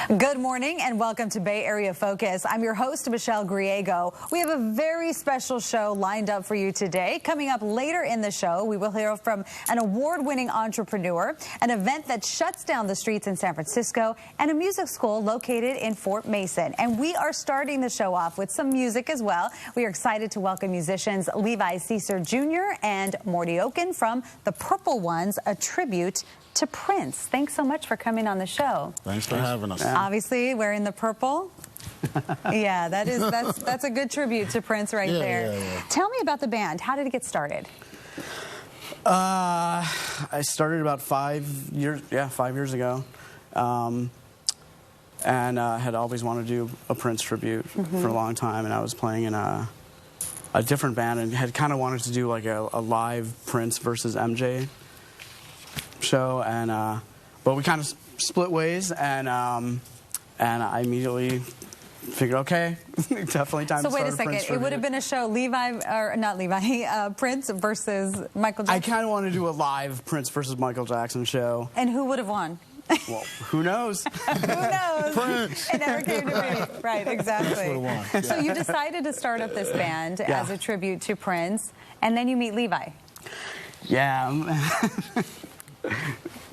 Good morning and welcome to Bay Area Focus. I'm your host, Michelle Griego. We have a very special show lined up for you today. Coming up later in the show, we will hear from an award-winning entrepreneur, an event that shuts down the streets in San Francisco, and a music school located in Fort Mason. And we are starting the show off with some music as well. We are excited to welcome musicians Levi Seacer Jr. and Morty Oken from The Purple Ones, a tribute to Prince. Thanks so much for coming on the show. Thanks for having us. Obviously, wearing the purple. Yeah, that's a good tribute to Prince right there. Yeah. Tell me about the band. How did it get started? I started about 5 years ago, and had always wanted to do a Prince tribute for a long time. And I was playing in a different band and had kind of wanted to do like a live Prince versus MJ show, and but we kind of split ways, and I immediately figured, okay, definitely time to start a Prince tribute. So wait a second, it would have been a show Prince versus Michael Jackson? I kind of wanted to do a live Prince versus Michael Jackson show. And who would have won? Well, who knows? Who knows? Prince. It never came to me. Right, exactly. Yeah. So you decided to start up this band as a tribute to Prince, and then you meet Levi. Yeah.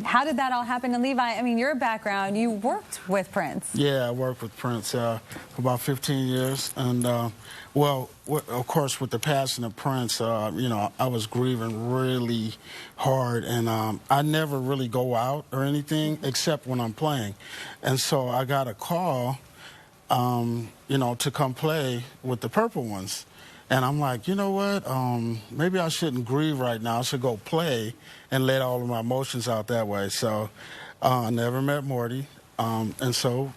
How did that all happen? And Levi, I mean, your background, you worked with Prince. Yeah, I worked with Prince for about 15 years. And, well, of course, with the passing of Prince, you know, I was grieving really hard. And I never really go out or anything except when I'm playing. And so I got a call, you know, to come play with the Purple Ones. And I'm like, you know what, maybe I shouldn't grieve right now. I should go play and let all of my emotions out that way. So I never met Morty. And so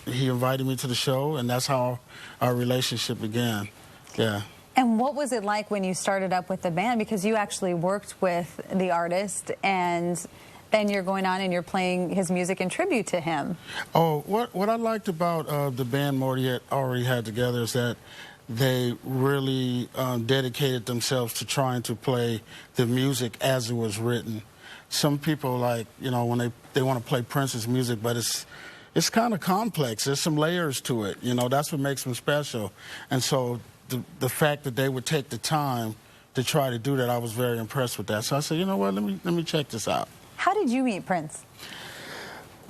he invited me to the show, and that's how our relationship began. Yeah. And what was it like when you started up with the band? Because you actually worked with the artist, and then you're going on and you're playing his music in tribute to him. Oh, what I liked about the band Morty already had together is that they really dedicated themselves to trying to play the music as it was written. Some people, like, you know, when they want to play Prince's music, but it's kind of complex. There's some layers to it. You know, that's what makes them special. And so the fact that they would take the time to try to do that, I was very impressed with that. So I said, you know what, let me check this out. How did you meet Prince?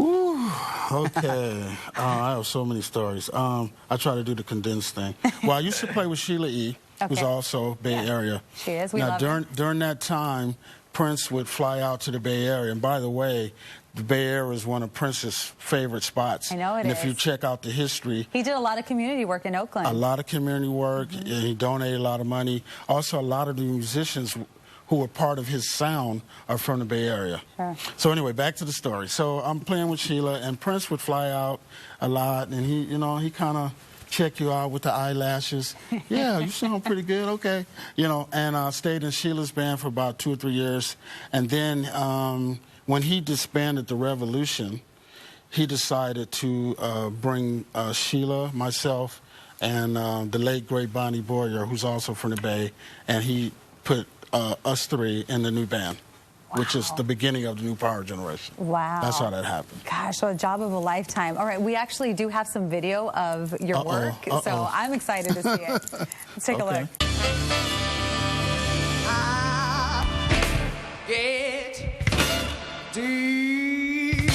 Ooh, okay. I have so many stories. I try to do the condensed thing. Well, I used to play with Sheila E., who's also Bay Area. She is. We now, love her. During that time, Prince would fly out to the Bay Area. And by the way, the Bay Area is one of Prince's favorite spots. I know it is. And if you check out the history... He did a lot of community work in Oakland. A lot of community work, and he donated a lot of money. Also, a lot of the musicians who were part of his sound are from the Bay Area. Sure. So anyway, back to the story. So I'm playing with Sheila, and Prince would fly out a lot, and he, you know, he kind of check you out with the eyelashes. Yeah, you sound pretty good, okay. You know, and I stayed in Sheila's band for about 2 or 3 years. And then when he disbanded the Revolution, he decided to bring Sheila, myself, and the late, great Bonnie Boyer, who's also from the Bay, and he put us three in the new band, which is the beginning of the new power generation. Wow. That's how that happened. Gosh, so a job of a lifetime. All right, we actually do have some video of your work, so I'm excited to see it. Let's take a look. I get deep.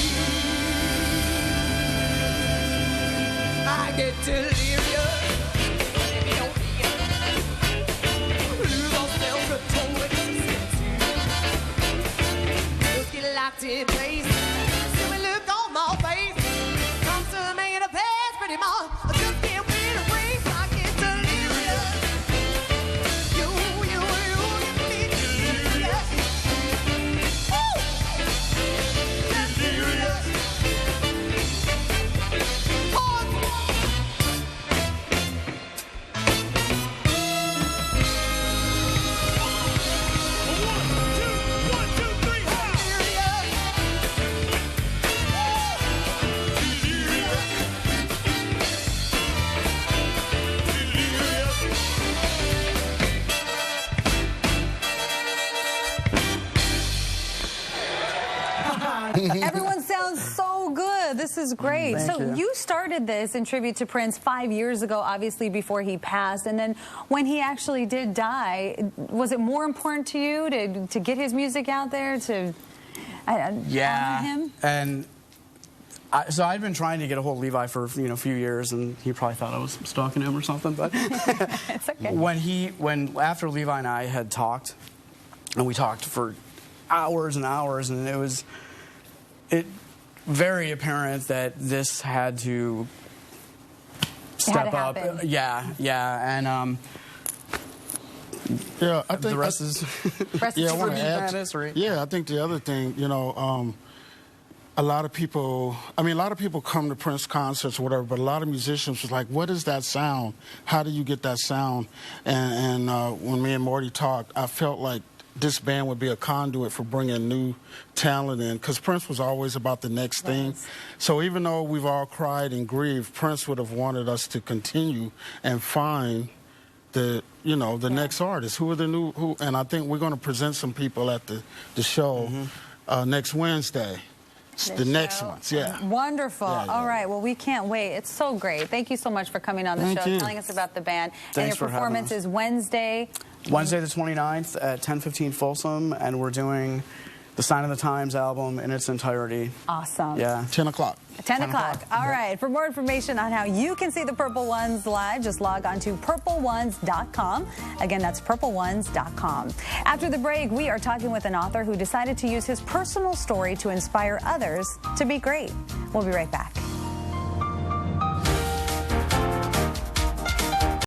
I get delirious. In place, see me look on my face. Comes to me in a past pretty much. I just can't win a race. I get delirious. You get delirious. Woo! Delirious. is great. Thank So you. you started this in tribute to Prince 5 years ago, obviously before he passed, and then when he actually did die, was it more important to you to get his music out there, to honor him? And so I've been trying to get a hold of Levi for a few years, and he probably thought I was stalking him or something. But It's okay. after Levi and I had talked, and we talked for hours and hours, and it was very apparent that this had to step up. happen. Yeah, and Yeah, I think the rest is Yeah, I want to tribute add. madness, right? Yeah, I think the other thing, a lot of people come to Prince concerts or whatever, but a lot of musicians was like, what is that sound? How do you get that sound? And when me and Morty talked, I felt like this band would be a conduit for bringing new talent in, because Prince was always about the next thing. So even though we've all cried and grieved, Prince would have wanted us to continue and find the next artist. Who are the new, and I think we're going to present some people at the show next Wednesday. The next ones, yeah. Wonderful. Yeah, yeah. All right. Well, we can't wait. It's so great. Thank you so much for coming on the Thank show, you. telling us about the band. Thanks and your for having performance us. is Wednesday. Wednesday the 29th at 10:15 Folsom, and we're doing the Sign of the Times album in its entirety. Awesome. Yeah. 10 o'clock. 10 o'clock. All right. For more information on how you can see the Purple Ones live, just log on to purpleones.com. Again, that's purpleones.com. After the break, we are talking with an author who decided to use his personal story to inspire others to be great. We'll be right back.